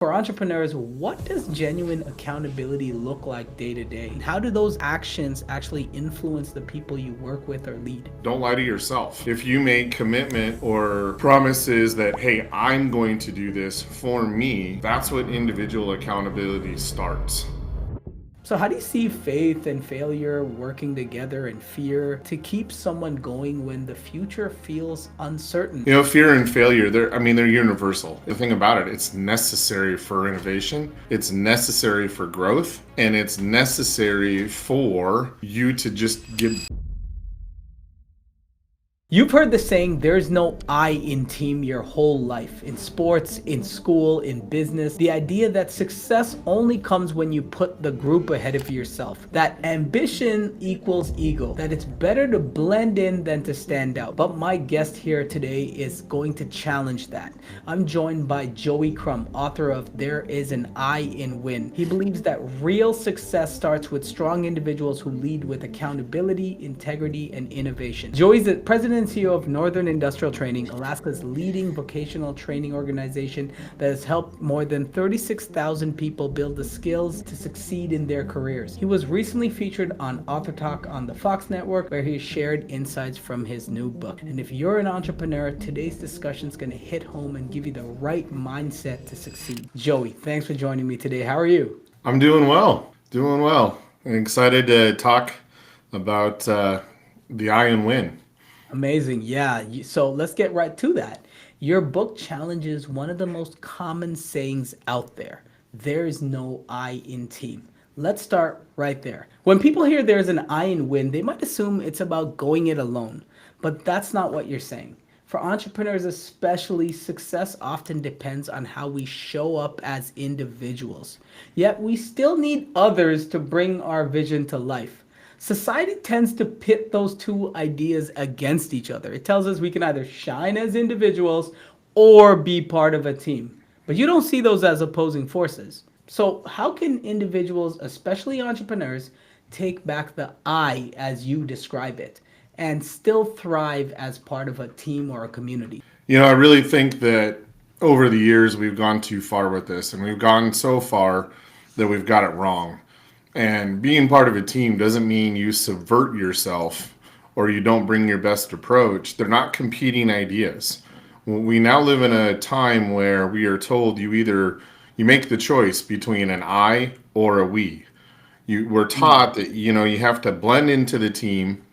For entrepreneurs, what does genuine accountability look like day to day? How do those actions actually influence the people you work with or lead? Don't lie to yourself. If you make commitment or promises that, hey, I'm going to do this for me, that's what individual accountability starts. So, how do you see faith and failure working together and fear to keep someone going when the future feels uncertain? Fear and failure, they're universal. The thing about it, it's necessary for innovation, it's necessary for growth, and it's necessary for you to just get. You've heard the saying, there's no I in team your whole life. In sports, in school, in business. The idea that success only comes when you put the group ahead of yourself. That ambition equals ego. That it's better to blend in than to stand out. But my guest here today is going to challenge that. I'm joined by Joey Crum, author of There Is an I in Win. He believes that real success starts with strong individuals who lead with accountability, integrity, and innovation. Joey's the president and CEO of Northern Industrial Training, Alaska's leading vocational training organization that has helped more than 36,000 people build the skills to succeed in their careers. He was recently featured on Author Talk on the Fox Network, where he shared insights from his new book. And if you're an entrepreneur, today's discussion is going to hit home and give you the right mindset to succeed. Joey, thanks for joining me today. How are you? I'm doing well. Doing well. I'm excited to talk about the I and win. Amazing. Yeah. So let's get right to that. Your book challenges one of the most common sayings out there. There is no I in team. Let's start right there. When people hear there's an I in win, they might assume it's about going it alone. But that's not what you're saying. For entrepreneurs especially, success often depends on how we show up as individuals. Yet we still need others to bring our vision to life. Society tends to pit those two ideas against each other. It tells us we can either shine as individuals or be part of a team. But you don't see those as opposing forces. So, how can individuals, especially entrepreneurs, take back the I as you describe it and still thrive as part of a team or a community? I really think that over the years we've gone too far with this, and we've gone so far that we've got it wrong. And being part of a team doesn't mean you subvert yourself or you don't bring your best approach. They're not competing ideas. We now live in a time where we are told you make the choice between an I or a we. We're taught that you have to blend into the team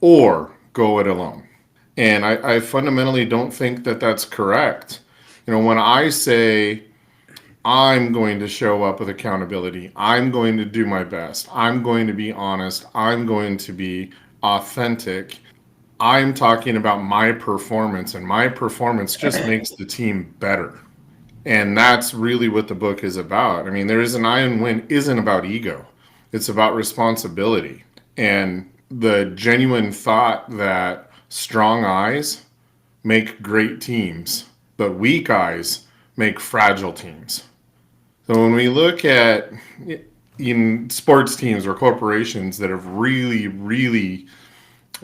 or go it alone. And I fundamentally don't think that that's correct. When I say I'm going to show up with accountability. I'm going to do my best. I'm going to be honest. I'm going to be authentic. I'm talking about my performance, and my performance just makes the team better. And that's really what the book is about. I mean, There Is an I and Win isn't about ego. It's about responsibility and the genuine thought that strong eyes make great teams, but weak eyes make fragile teams. So when we look at in sports teams or corporations that have really, really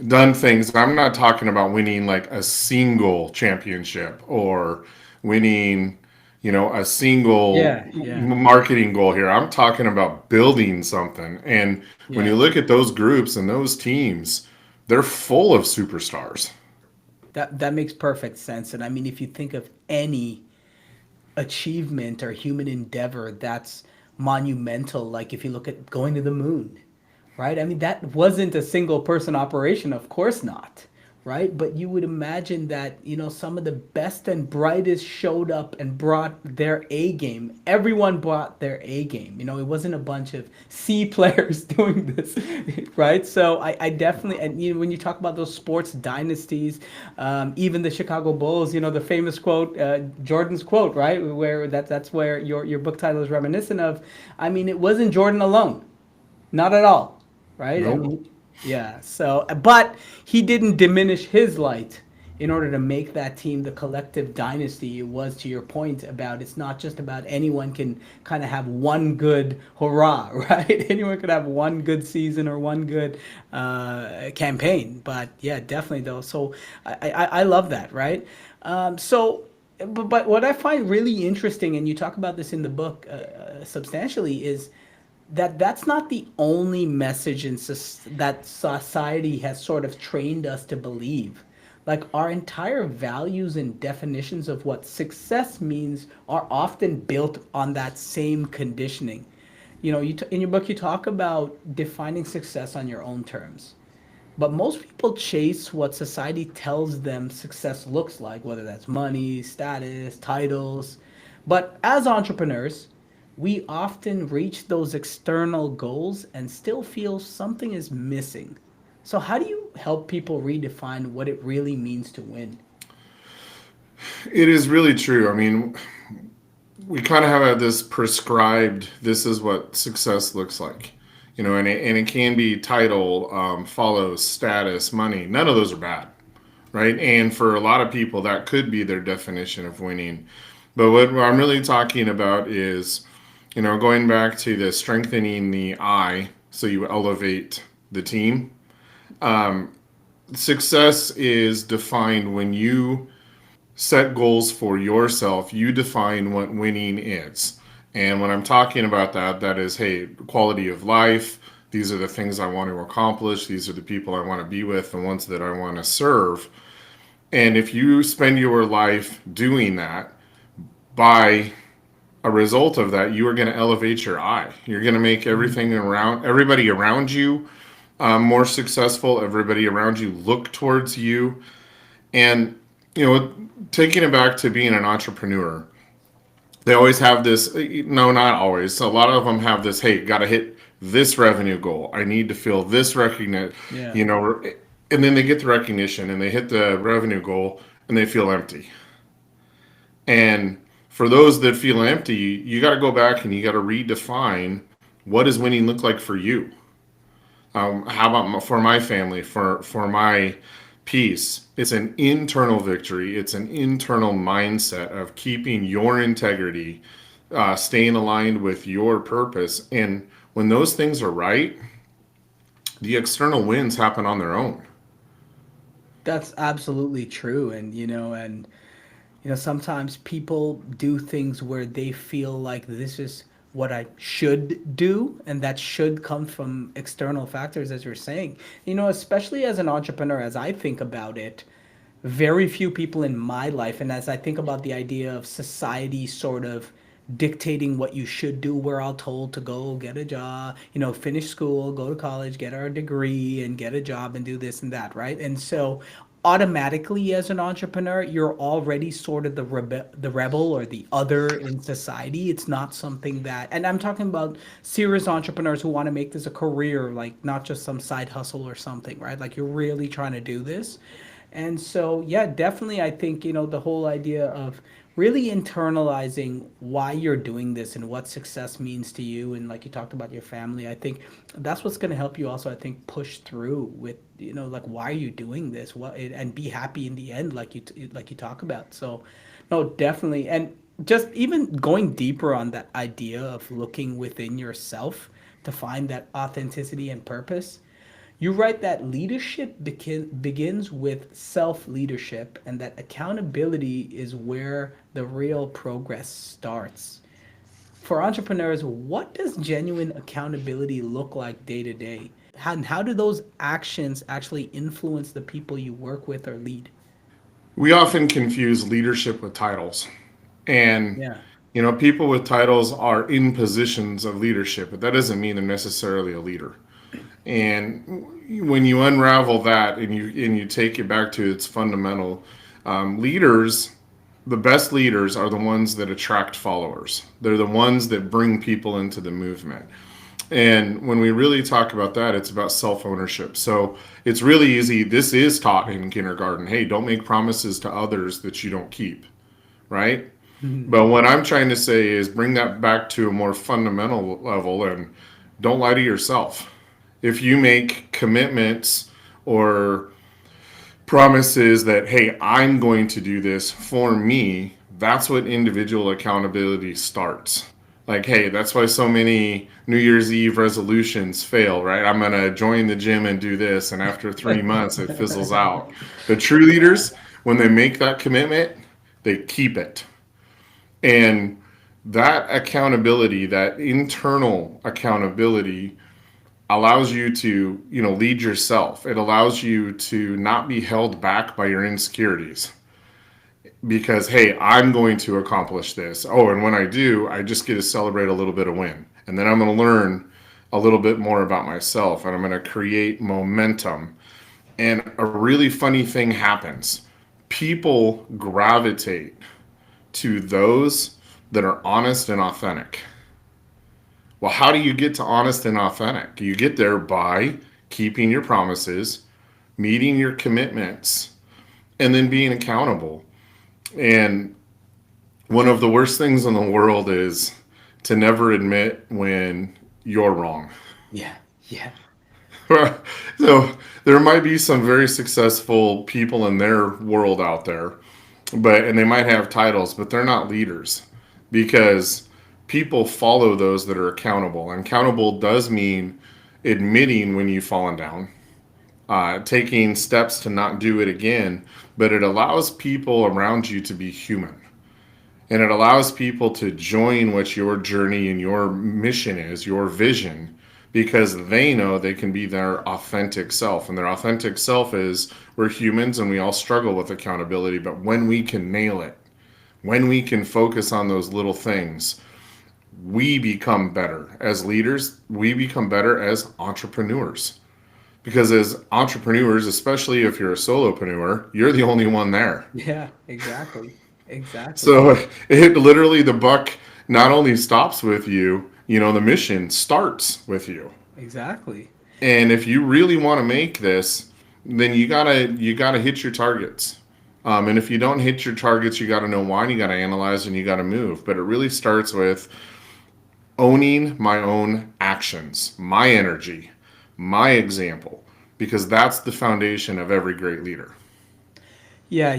done things, I'm not talking about winning like a single championship or winning, a single Yeah, yeah, marketing goal here. I'm talking about building something. And when you yeah. look at those groups and those teams, they're full of superstars. That makes perfect sense. And I mean, if you think of any achievement or human endeavor that's monumental, like if you look at going to the moon, right? I mean, that wasn't a single person operation, of course not, right? But you would imagine that, some of the best and brightest showed up and brought their A game. Everyone brought their A game. It wasn't a bunch of C players doing this, right? So I definitely, and when you talk about those sports dynasties, even the Chicago Bulls, the famous quote, Jordan's quote, right? Where that's where your book title is reminiscent of. I mean, it wasn't Jordan alone, not at all, right? I Nope. mean, yeah. So, but he didn't diminish his light in order to make that team the collective dynasty it was. To your point about it's not just about anyone can kind of have one good hurrah, right? Anyone could have one good season or one good campaign. But yeah, definitely though. So I love that, right? So But what I find really interesting, and you talk about this in the book substantially, is that that's not the only message that society has sort of trained us to believe. Like our entire values and definitions of what success means are often built on that same conditioning. You know, in your book, you talk about defining success on your own terms. But most people chase what society tells them success looks like, whether that's money, status, titles. But as entrepreneurs, we often reach those external goals and still feel something is missing. So, how do you help people redefine what it really means to win? It is really true. I mean, we kind of have this prescribed, this is what success looks like. And it can be title, follows, status, money. None of those are bad, right? And for a lot of people, that could be their definition of winning. But what I'm really talking about is, going back to the strengthening the I, so you elevate the team. Success is defined when you set goals for yourself, you define what winning is. And when I'm talking about that, that is, hey, quality of life. These are the things I want to accomplish. These are the people I want to be with, the ones that I want to serve. And if you spend your life doing that, by a result of that, you are going to elevate your I. You're going to make everybody around you more successful. Everybody around you look towards you. And, taking it back to being an entrepreneur, they always have this, no, not always. A lot of them have this, hey, got to hit this revenue goal. I need to feel this recognition, Yeah. you know, and then they get the recognition and they hit the revenue goal and they feel empty. And for those that feel empty, you got to go back and you got to redefine, what does winning look like for you? How about for my family, for my peace? It's an internal victory. It's an internal mindset of keeping your integrity, staying aligned with your purpose. And when those things are right, the external wins happen on their own. That's absolutely true. Sometimes people do things where they feel like this is what I should do, and that should come from external factors, as you're saying. Especially as an entrepreneur, as I think about it, very few people in my life, and as I think about the idea of society sort of dictating what you should do, we're all told to go get a job, finish school, go to college, get our degree, and get a job and do this and that, right? And so automatically as an entrepreneur, you're already sort of the rebel or the other in society. It's not something that, and I'm talking about serious entrepreneurs who want to make this a career, like not just some side hustle or something, right? Like you're really trying to do this. And so, yeah, definitely, I think, the whole idea of really internalizing why you're doing this and what success means to you. And like you talked about your family, I think that's what's going to help you also, I think, push through with, like, why are you doing this? And be happy in the end, like you talk about. So, no, definitely. And just even going deeper on that idea of looking within yourself to find that authenticity and purpose. You write that leadership begins with self leadership, and that accountability is where the real progress starts. For entrepreneurs, what does genuine accountability look like day to day? How do those actions actually influence the people you work with or lead? We often confuse leadership with titles. And, Yeah. people with titles are in positions of leadership, but that doesn't mean they're necessarily a leader. And when you unravel that and you take it back to its fundamental, leaders, the best leaders are the ones that attract followers. They're the ones that bring people into the movement. And when we really talk about that, it's about self ownership. So it's really easy. This is taught in kindergarten. Hey, don't make promises to others that you don't keep, right? But what I'm trying to say is bring that back to a more fundamental level and don't lie to yourself. If you make commitments or promises that, hey, I'm going to do this for me, that's what individual accountability starts. Like, hey, that's why so many New Year's Eve resolutions fail, right? I'm going to join the gym and do this. And after 3 months, it fizzles out. The true leaders, when they make that commitment, they keep it. And that accountability, that internal accountability, allows you to, lead yourself. It allows you to not be held back by your insecurities because, hey, I'm going to accomplish this. Oh, and when I do, I just get to celebrate a little bit of win. And then I'm going to learn a little bit more about myself and I'm going to create momentum. And a really funny thing happens. People gravitate to those that are honest and authentic. Well, how do you get to honest and authentic? You get there by keeping your promises, meeting your commitments, and then being accountable. And one of the worst things in the world is to never admit when you're wrong. Yeah. Yeah. So there might be some very successful people in their world out there, and they might have titles, but they're not leaders because people follow those that are accountable. And accountable does mean admitting when you've fallen down, taking steps to not do it again, but it allows people around you to be human. And it allows people to join what your journey and your mission is, your vision, because they know they can be their authentic self. And their authentic self is we're humans and we all struggle with accountability. But when we can nail it, when we can focus on those little things, we become better as leaders. We become better as entrepreneurs. Because as entrepreneurs, especially if you're a solopreneur, you're the only one there. Yeah, exactly. Exactly. So it literally, the buck not only stops with you, the mission starts with you. Exactly. And if you really want to make this, then you gotta hit your targets. And if you don't hit your targets, you got to know why, and you got to analyze, and you got to move. But it really starts with owning my own actions, my energy, my example, because that's the foundation of every great leader. Yeah,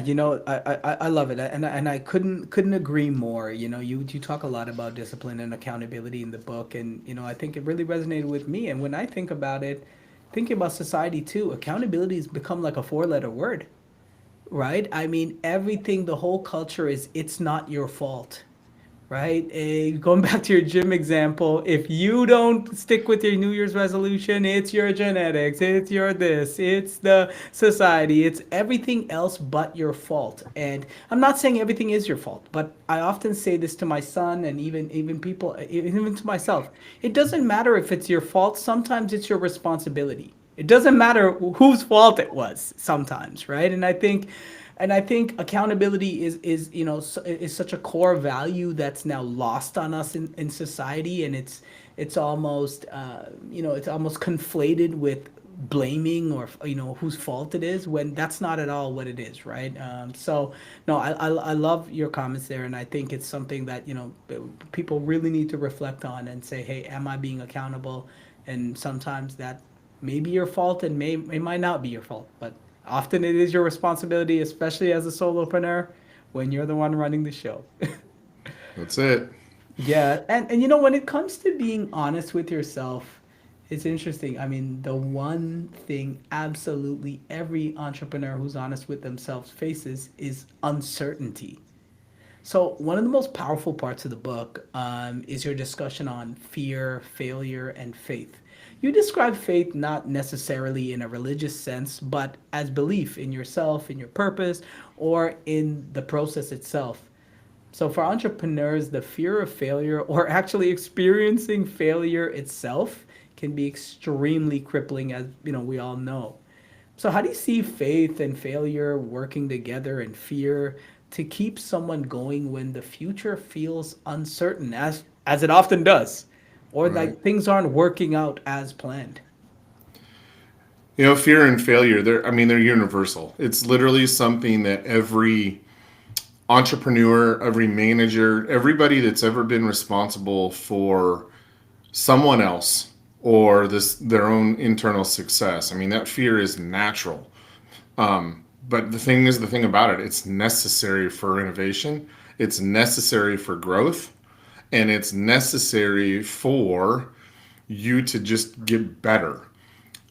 I love it, and I couldn't agree more. You talk a lot about discipline and accountability in the book, and I think it really resonated with me. And when I think about it, thinking about society too, accountability has become like a four-letter word, right? I mean, everything, the whole culture is it's not your fault, right? Going back to your gym example, if you don't stick with your New Year's resolution, it's your genetics, it's your this, it's the society, it's everything else but your fault. And I'm not saying everything is your fault, but I often say this to my son and even people, even to myself. It doesn't matter if it's your fault. Sometimes it's your responsibility. It doesn't matter whose fault it was sometimes, right? And I think accountability is such a core value that's now lost on us in society, and it's almost it's almost conflated with blaming or whose fault it is when that's not at all what it is, right? So no, I love your comments there, and I think it's something that people really need to reflect on and say, hey, am I being accountable? And sometimes that may be your fault and it might not be your fault, but often it is your responsibility, especially as a solopreneur, when you're the one running the show. That's it. Yeah, and when it comes to being honest with yourself, it's interesting. I mean, the one thing absolutely every entrepreneur who's honest with themselves faces is uncertainty. So, one of the most powerful parts of the book is your discussion on fear, failure, and faith. You describe faith not necessarily in a religious sense, but as belief in yourself, in your purpose, or in the process itself. So, for entrepreneurs, the fear of failure, or actually experiencing failure itself, can be extremely crippling, as we all know. So, how do you see faith and failure working together and fear to keep someone going when the future feels uncertain, as it often does, or Right. like things aren't working out as planned? Fear and failure, they're universal. It's literally something that every entrepreneur, every manager, everybody that's ever been responsible for someone else or their own internal success. I mean, that fear is natural. But the thing about it, it's necessary for innovation, it's necessary for growth, and it's necessary for you to just get better.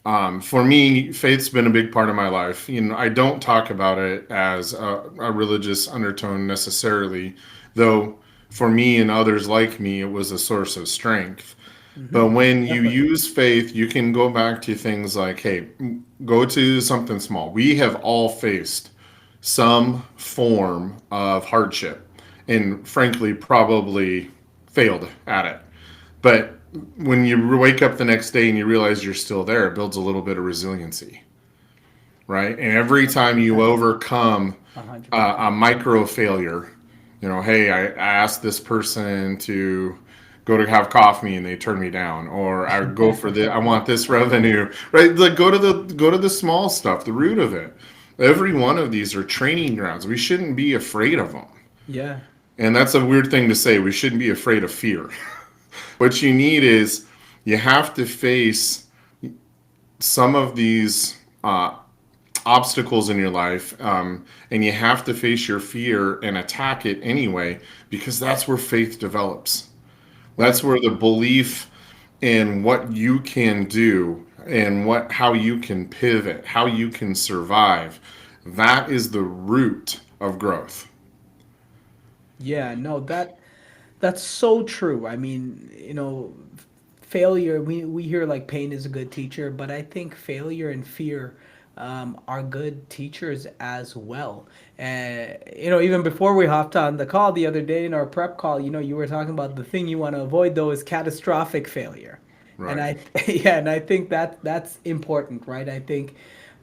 For me, faith's been a big part of my life. I don't talk about it as a religious undertone necessarily, though for me and others like me, it was a source of strength. Hmm. But when you Definitely. use faith, you can go back to things like, hey, go to something small. We have all faced some form of hardship and frankly probably failed at it. But when you wake up the next day and you realize you're still there, it builds a little bit of resiliency, right? And every time you 100%. overcome 100%. a micro failure, hey, I asked this person to go to have coffee and they turned me down, or I go for the I want this revenue, right? Like go to the small stuff, the root of it. Every one of these are training grounds. We shouldn't be afraid of them. Yeah. And that's a weird thing to say. We shouldn't be afraid of fear. What you need is you have to face some of these obstacles in your life, and you have to face your fear and attack it anyway, because that's where faith develops. Right. That's where the belief in what you can do and how you can pivot, how you can survive. That is the root of growth. Yeah, no, that's so true. I mean, failure, we hear like pain is a good teacher, but I think failure and fear are good teachers as well. And even before we hopped on the call the other day in our prep call, you were talking about the thing you want to avoid though is catastrophic failure. And Right. I yeah, and I think that's important, right? I think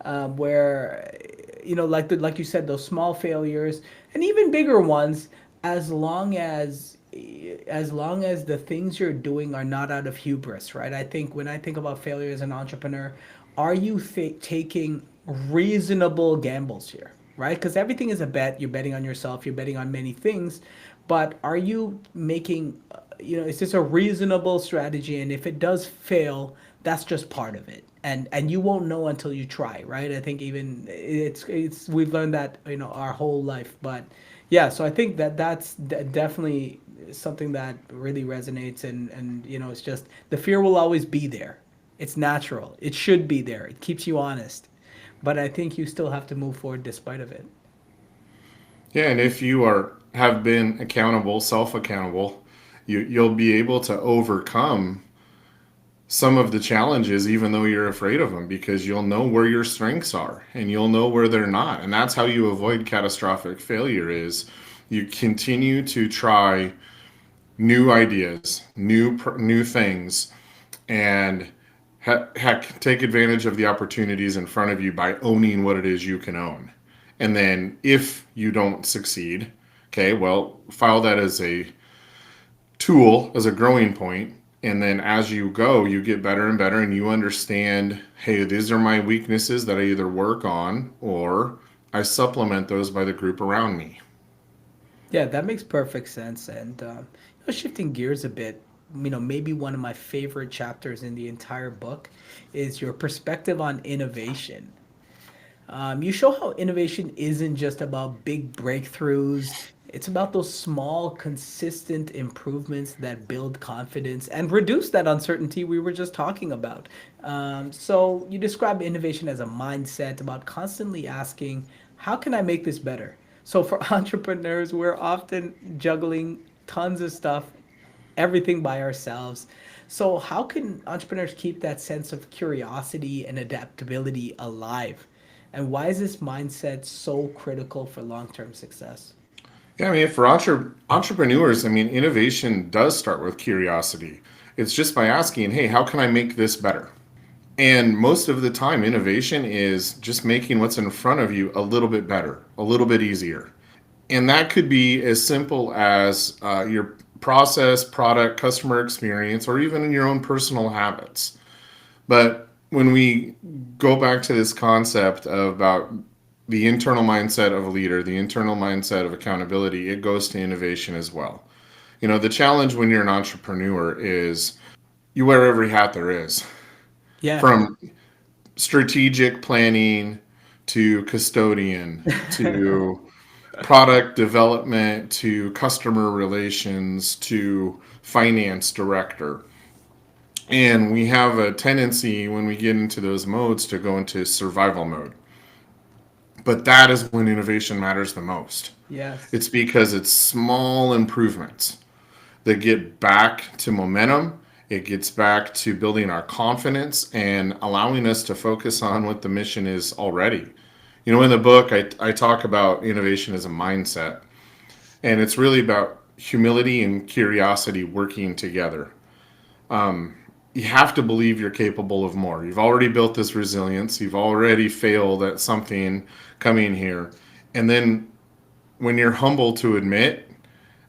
where like you said, those small failures and even bigger ones, as long as the things you're doing are not out of hubris, right? I think when I think about failure as an entrepreneur, are you taking reasonable gambles here, right? Because everything is a bet. You're betting on yourself. You're betting on many things, but are you making, is this a reasonable strategy? And if it does fail, that's just part of it, and you won't know until you try, right? I think even it's we've learned that our whole life, but yeah. So I think that's definitely something that really resonates, and it's just the fear will always be there. It's natural. It should be there. It keeps you honest, but I think you still have to move forward despite of it. Yeah, and if you have been accountable, self-accountable, you'll be able to overcome some of the challenges even though you're afraid of them, because you'll know where your strengths are and you'll know where they're not. And that's how you avoid catastrophic failure is you continue to try new ideas, new things, and heck, take advantage of the opportunities in front of you by owning what it is you can own. And then if you don't succeed, okay, well, file that as a tool, as a growing point. And then as you go, you get better and better, and you understand, hey, these are my weaknesses that I either work on or I supplement those by the group around me. Yeah, that makes perfect sense. And shifting gears a bit, maybe one of my favorite chapters in the entire book is your perspective on innovation. You show how innovation isn't just about big breakthroughs. It's about those small, consistent improvements that build confidence and reduce that uncertainty we were just talking about. So, you describe innovation as a mindset about constantly asking, how can I make this better? So, for entrepreneurs, we're often juggling tons of stuff, everything by ourselves. So, how can entrepreneurs keep that sense of curiosity and adaptability alive? And why is this mindset so critical for long term success? Yeah, I mean, for entrepreneurs, I mean, innovation does start with curiosity. It's just by asking, hey, how can I make this better? And most of the time, innovation is just making what's in front of you a little bit better, a little bit easier. And that could be as simple as your process, product, customer experience, or even in your own personal habits. But when we go back to this concept about the internal mindset of a leader, the internal mindset of accountability, it goes to innovation as well. The challenge when you're an entrepreneur is you wear every hat there is, Yeah. from strategic planning to custodian to product development to customer relations to finance director. And we have a tendency when we get into those modes to go into survival mode. But that is when innovation matters the most. Yes. It's because it's small improvements that get back to momentum. It gets back to building our confidence and allowing us to focus on what the mission is already. You know, in the book, I talk about innovation as a mindset, and it's really about humility and curiosity working together. You have to believe you're capable of more. You've already built this resilience, you've already failed at something coming here. And then when you're humble to admit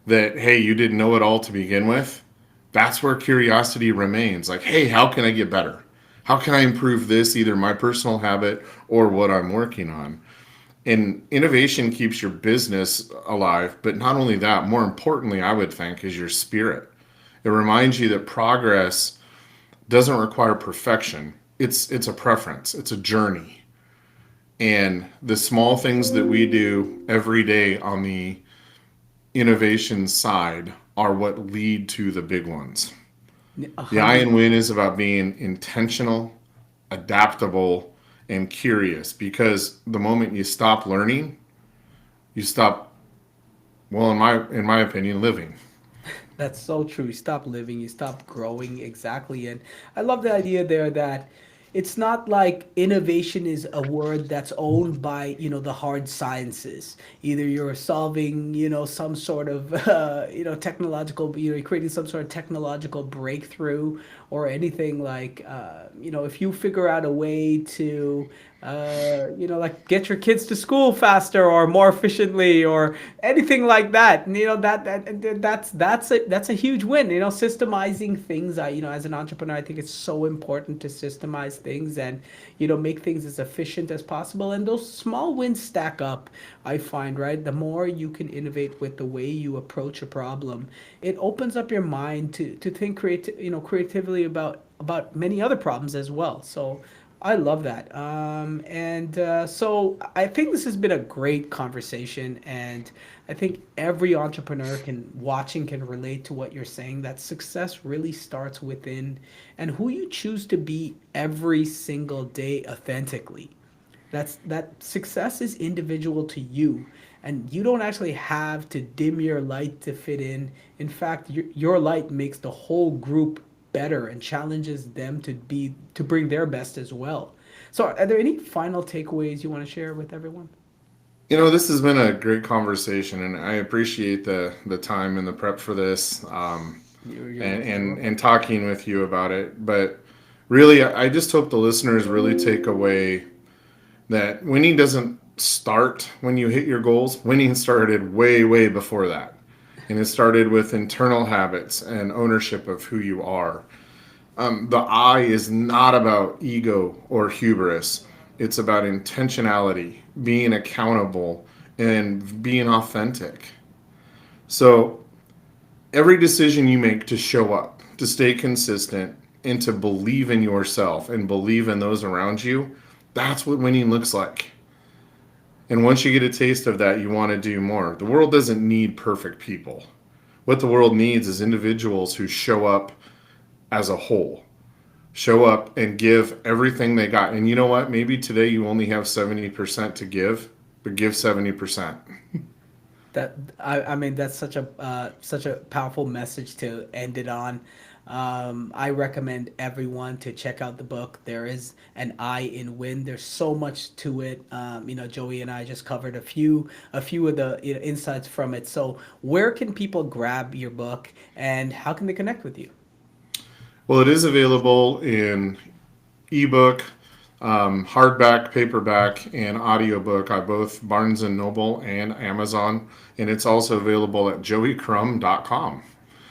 that, hey, you didn't know it all to begin with, that's where curiosity remains. Like, hey, how can I get better? How can I improve this, either my personal habit or what I'm working on? And innovation keeps your business alive. But not only that, more importantly, I would think, is your spirit. It reminds you that progress doesn't require perfection. It's a preference. It's a journey. And the small things that we do every day on the innovation side are what lead to the big ones. A The I hundred. and win is about being intentional, adaptable, and curious, because the moment you stop learning, you stop, well, in my opinion, living. That's so true. You stop living, you stop growing. Exactly. And I love the idea there that it's not like innovation is a word that's owned by, the hard sciences. Either you're solving, some sort of, technological, you're creating some sort of technological breakthrough or anything like, if you figure out a way to, like get your kids to school faster or more efficiently or anything like that. And, that's a huge win. Systemizing things. As an entrepreneur, I think it's so important to systemize things and make things as efficient as possible. And those small wins stack up. I find, right, the more you can innovate with the way you approach a problem, it opens up your mind to think creatively about many other problems as well. So I love that. And I think this has been a great conversation, and I think every entrepreneur can relate to what you're saying. That success really starts within, and who you choose to be every single day authentically. That success is individual to you, and you don't actually have to dim your light to fit in. In fact, your light makes the whole group better and challenges them to bring their best as well. So are there any final takeaways you want to share with everyone? You know, this has been a great conversation, and I appreciate the time and the prep for this, You're and, very and welcome. and talking with you about it. But really, I just hope the listeners really take away that winning doesn't start when you hit your goals. Winning started way, way before that. And it started with internal habits and ownership of who you are. The I is not about ego or hubris, it's about intentionality, being accountable, and being authentic. So, every decision you make to show up, to stay consistent, and to believe in yourself and believe in those around you, that's what winning looks like. And once you get a taste of that, you want to do more. The world doesn't need perfect people. What the world needs is individuals who show up as a whole, show up and give everything they got. And you know what? Maybe today you only have 70% to give, but give 70%. I mean that's such a powerful message to end it on. I recommend everyone to check out the book. There is an I in win. There's so much to it. Joey and I just covered a few of the insights from it. So where can people grab your book and how can they connect with you? Well, it is available in ebook, hardback, paperback, and audiobook on both Barnes and Noble and Amazon. And it's also available at joeycrum.com.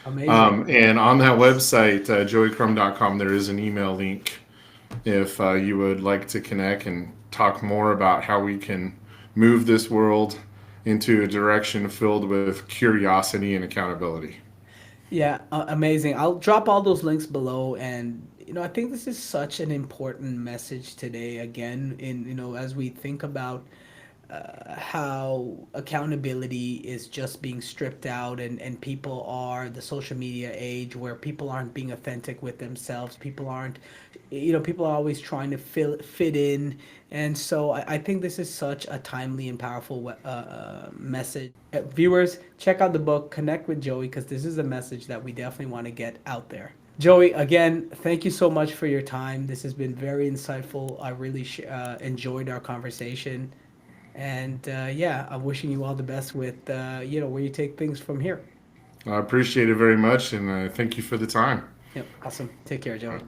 Amazing. And on that website, joeycrum.com, there is an email link if you would like to connect and talk more about how we can move this world into a direction filled with curiosity and accountability. Yeah, amazing. I'll drop all those links below, and I think this is such an important message today. Again, as we think about how accountability is just being stripped out, and people are the social media age where people aren't being authentic with themselves. People aren't, people are always trying to fit in. And so I think this is such a timely and powerful message. Viewers, check out the book, connect with Joey, because this is a message that we definitely want to get out there. Joey, again, thank you so much for your time. This has been very insightful. I really enjoyed our conversation. And yeah, I'm wishing you all the best with where you take things from here. I appreciate it very much, and thank you for the time. Yep, awesome. Take care, Joey.